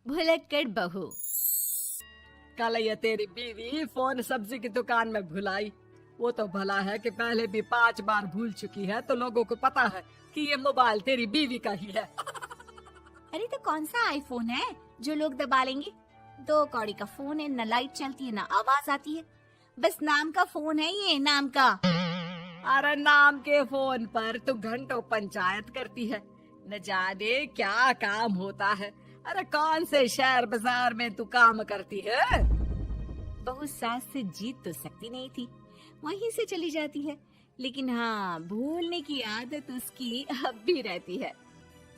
भुलक्कड़ बहू। कल ये तेरी बीवी फोन सब्जी की दुकान में भुलाई। वो तो भला है कि पहले भी 5 बार भूल चुकी है, तो लोगों को पता है कि ये मोबाइल तेरी बीवी का ही है। अरे तो कौन सा आईफोन है जो लोग दबा लेंगे? 2 कौड़ी का फोन है, न लाइट चलती है न आवाज आती है। बस नाम का फोन है, ये नाम का। अरे नाम के फोन पर तू घंटों पंचायत करती है, न जाने क्या काम होता है। अरे कौन से शहर बाजार में तू काम करती है? बहू सास से जीत तो सकती नहीं थी, वहीं से चली जाती है। लेकिन हाँ, भूलने की आदत उसकी अब भी रहती है।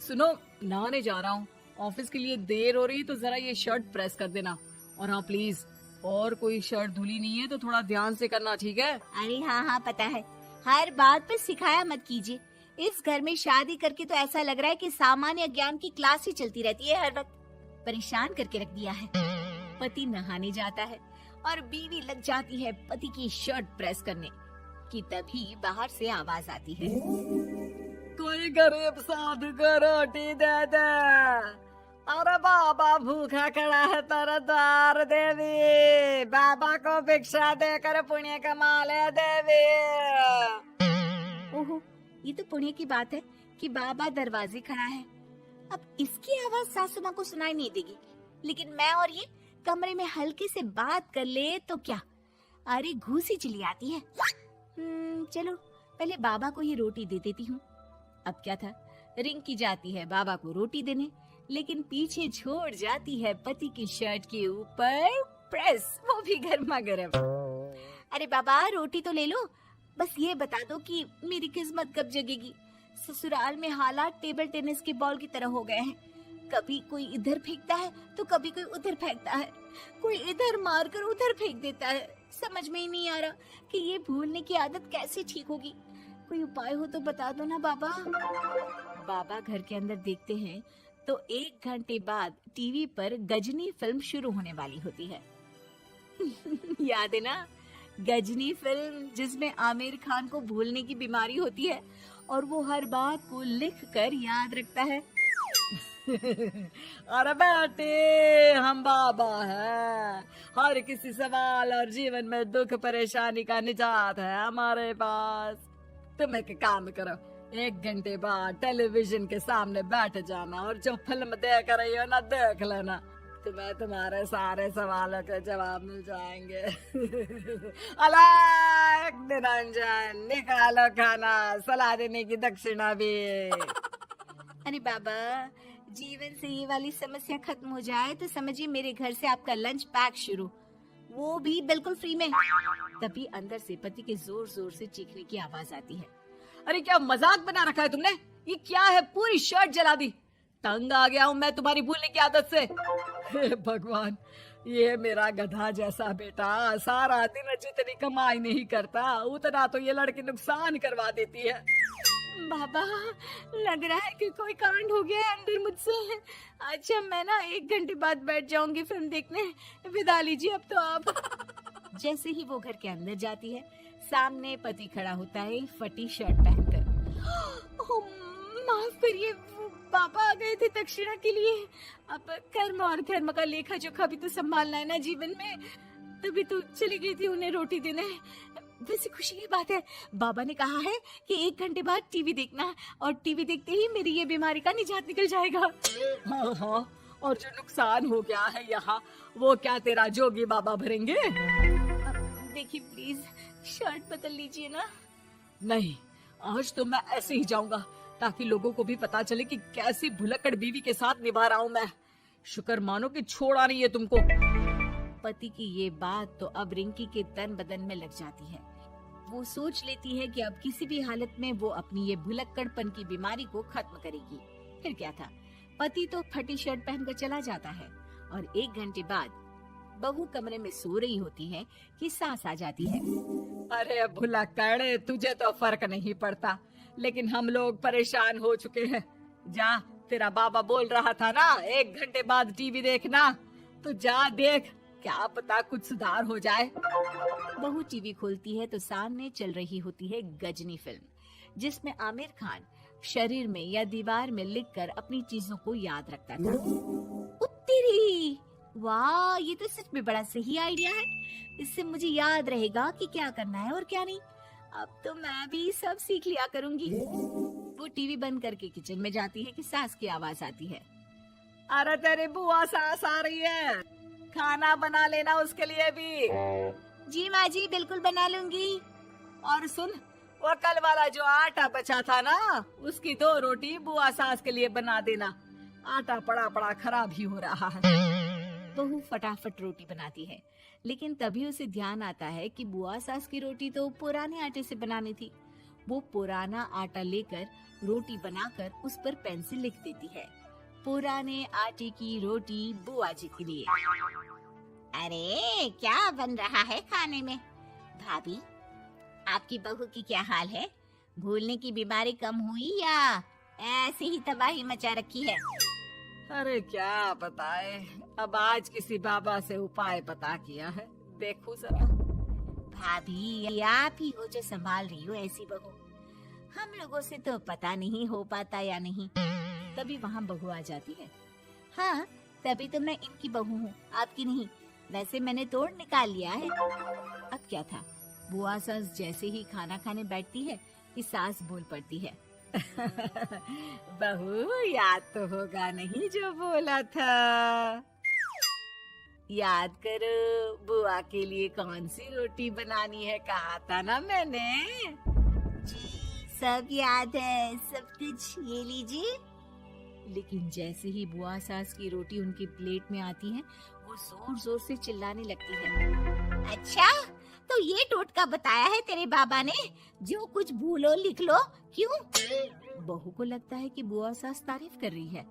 सुनो, नहाने जा रहा हूँ, ऑफिस के लिए देर हो रही है, तो जरा ये शर्ट प्रेस कर देना। और हाँ प्लीज, और कोई शर्ट धुली नहीं है तो थोड़ा ध्यान से करना, ठीक है? अरे हाँ पता है, हर बात पर सिखाया मत कीजिए। इस घर में शादी करके तो ऐसा लग रहा है कि सामान्य ज्ञान की क्लास ही चलती रहती है। हर वक्त परेशान करके रख दिया है। पति नहाने जाता है और बीवी लग जाती है पति की शर्ट प्रेस करने कि तभी बाहर से आवाज आती है, कोई गरीब साधु को रोटी दे दे। अरे बाबा भूखा खड़ा है तेरे द्वार देवी, बाबा को भिक्षा देकर पुण्य कमा ले देवी। ओहो, ये तो पुण्य की बात है कि बाबा दरवाजे खड़ा है। अब इसकी आवाज सासू माँ को सुनाई नहीं देगी, लेकिन मैं और ये कमरे में हल्के से बात कर ले तो क्या, अरे घूसी चली आती है। चलो पहले बाबा को ये रोटी दे देती हूँ। अब क्या था, रिंकी जाती है बाबा को रोटी देने, लेकिन पीछे छोड़ जाती है पति की शर्ट के ऊपर प्रेस, वो भी गर्मा गर्म। अरे बाबा रोटी तो ले लो, बस ये बता दो कि मेरी किस्मत कब जगेगी। ससुराल में हालात टेबल टेनिस के बॉल की तरह हो गए हैं। कभी कोई इधर फेंकता है तो कभी कोई उधर फेंकता है, कोई इधर मारकर उधर फेंक देता है। समझ में ही नहीं आ रहा कि ये भूलने की आदत कैसे ठीक होगी। कोई उपाय हो तो बता दो ना बाबा। बाबा घर के अंदर देखते हैं तो 1 घंटे बाद टीवी पर गजनी फिल्म शुरू होने वाली होती है। याद है ना, गजनी फिल्म जिसमें आमिर खान को भूलने की बीमारी होती है और वो हर बात को लिख कर याद रखता है। अरे बेटे, हम बाबा हैं, हर किसी सवाल और जीवन में दुख परेशानी का निजात है हमारे पास। तुम एक काम करो, 1 घंटे बाद टेलीविजन के सामने बैठ जाना और जो फिल्म देख रही हो ना, देख लेना। तुम्हें तुम्हारे सारे सवालों के जवाब मिल जाएंगे। अलग निरंजन, निकालो खाना, सलाह देने की दक्षिणा भी। अरे बाबा, जीवन से ये वाली समस्या खत्म हो जाए तो समझिए मेरे घर से आपका लंच पैक शुरू, वो भी बिल्कुल फ्री में। तभी अंदर से पति के जोर जोर से चीखने की आवाज आती है। अरे क्या मजाक बना रखा है तुमने? ये क्या है, पूरी शर्ट जला दी। तंग आ गया हूँ मैं तुम्हारी भूलने की आदत से। हे भगवान, ये मेरा गधा जैसा बेटा सारा दिन जितनी कमाई नहीं करता उतना तो ये लड़की नुकसान करवा देती है। बाबा, लग रहा है कि कोई कांड हो गया है अंदर मुझसे। अच्छा मैं ना 1 घंटे बाद बैठ जाऊंगी फिल्म देखने, विदा लीजिए अब तो आप। जैसे ही वो घर के अंदर जाती है, सामने पति खड़ा होता है फटी शर्ट पहनकर। माफ करिए, पापा आ गए थे दक्षिणा के लिए। अब कर्म और धर्म का लेखा जोखा भी तो संभालना है ना जीवन में, तभी तो चली गई थी उन्हें रोटी देने। वैसे खुशी की बात है, बाबा ने कहा है कि 1 घंटे बाद टीवी देखना, और टीवी देखते ही मेरी ये बीमारी का निजात निकल जाएगा। हाँ हाँ, और जो नुकसान हो गया है यहाँ, वो क्या तेरा जोगी बाबा भरेंगे? देखिए प्लीज, शर्ट बदल लीजिए ना। नहीं, आज तो मैं ऐसे ही जाऊंगा, ताकि लोगों को भी पता चले कि कैसी भुलक्कड़ बीवी के साथ निभा रहा हूँ मैं। शुक्र मानो कि छोड़ा नहीं है तुमको। पति की ये बात तो अब रिंकी के तन बदन में लग जाती है। वो सोच लेती है कि अब किसी भी हालत में वो अपनी ये भुलक्कड़पन की बीमारी को खत्म करेगी। फिर क्या था, पति तो फटी शर्ट पहनकर चला जाता है और 1 घंटे बाद बहू कमरे में सो रही होती है कि सास आ जाती है। अरे भुलक्कड़, तुझे तो फर्क नहीं पड़ता, लेकिन हम लोग परेशान हो चुके हैं। जा, तेरा बाबा बोल रहा था ना 1 घंटे बाद टीवी देखना, तो जा देख, क्या पता कुछ सुधार हो जाए। बहू टीवी खोलती है तो सामने चल रही होती है गजनी फिल्म, जिसमें आमिर खान शरीर में या दीवार में लिखकर अपनी चीजों को याद रखता था। तेरी, वाह, ये तो सच में बड़ा सही आइडिया है। इससे मुझे याद रहेगा कि क्या करना है और क्या नहीं। अब तो मैं भी सब सीख लिया करूंगी। वो टीवी बंद करके किचन में जाती है कि सास की आवाज आती है। अरे तेरी बुआ सास आ रही है, खाना बना लेना उसके लिए भी। जी माँ जी, बिल्कुल बना लूंगी। और सुन, वो कल वाला जो आटा बचा था ना, उसकी 2 रोटी बुआ सास के लिए बना देना। आटा पड़ा पड़ा खराब ही हो रहा है। बहू फटाफट रोटी बनाती है, लेकिन तभी उसे ध्यान आता है कि बुआ सास की रोटी तो पुराने आटे से बनानी थी। वो पुराना आटा लेकर रोटी बनाकर उस पर पेन से लिख देती है, पुराने आटे की रोटी बुआ जी के लिए। अरे क्या बन रहा है खाने में? भाभी, आपकी बहू की क्या हाल है? भूलने की बीमारी कम हुई या ऐसे ही तबाही मचा रखी है? अरे क्या बताए, अब आज किसी बाबा से उपाय पता किया है, देखो जरा। भाभी, ये आप ही हो जो संभाल रही हो ऐसी बहू। हम लोगों से तो पता नहीं हो पाता या नहीं। तभी वहाँ बहू आ जाती है। हाँ, तभी तो मैं इनकी बहू हूँ, आपकी नहीं। वैसे मैंने तोड़ निकाल लिया है। अब क्या था, बुआ सास जैसे ही खाना खाने बैठती है कि सास बोल पड़ती है। बहू, याद तो होगा नहीं जो बोला था? याद करो, बुआ के लिए कौन सी रोटी बनानी है, कहा था ना मैंने। जी, सब याद है, सब कुछ। ये लीजिए। लेकिन जैसे ही बुआ सास की रोटी उनकी प्लेट में आती है, वो जोर जोर से चिल्लाने लगती है। अच्छा, तो ये टोटका बताया है तेरे बाबा ने, जो कुछ भूलो लिख लो, क्यों? बहू को लगता है कि बुआ सास तारीफ कर रही है।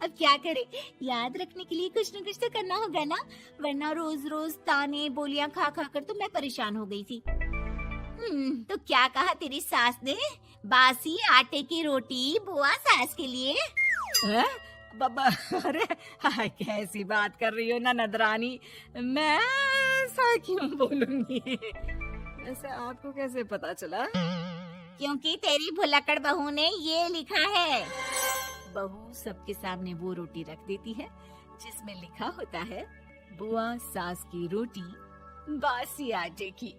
अब क्या करे, याद रखने के लिए कुछ न कुछ तो करना होगा ना, वरना रोज रोज ताने बोलियां खा खा कर तो मैं परेशान हो गई थी। तो क्या कहा तेरी सास ने? बासी आटे की रोटी बुआ सास के लिए? है? बाबा, अरे हाय, कैसी बात कर रही हो ननद रानी, मैं ऐसा क्यों बोलूंगी? ऐसे आपको कैसे पता चला? क्योंकि तेरी भुलक्कड़ बहू ने ये लिखा है। बहू सबके सामने वो रोटी रख देती है जिसमें लिखा होता है, बुआ सास की रोटी बासी आटे की।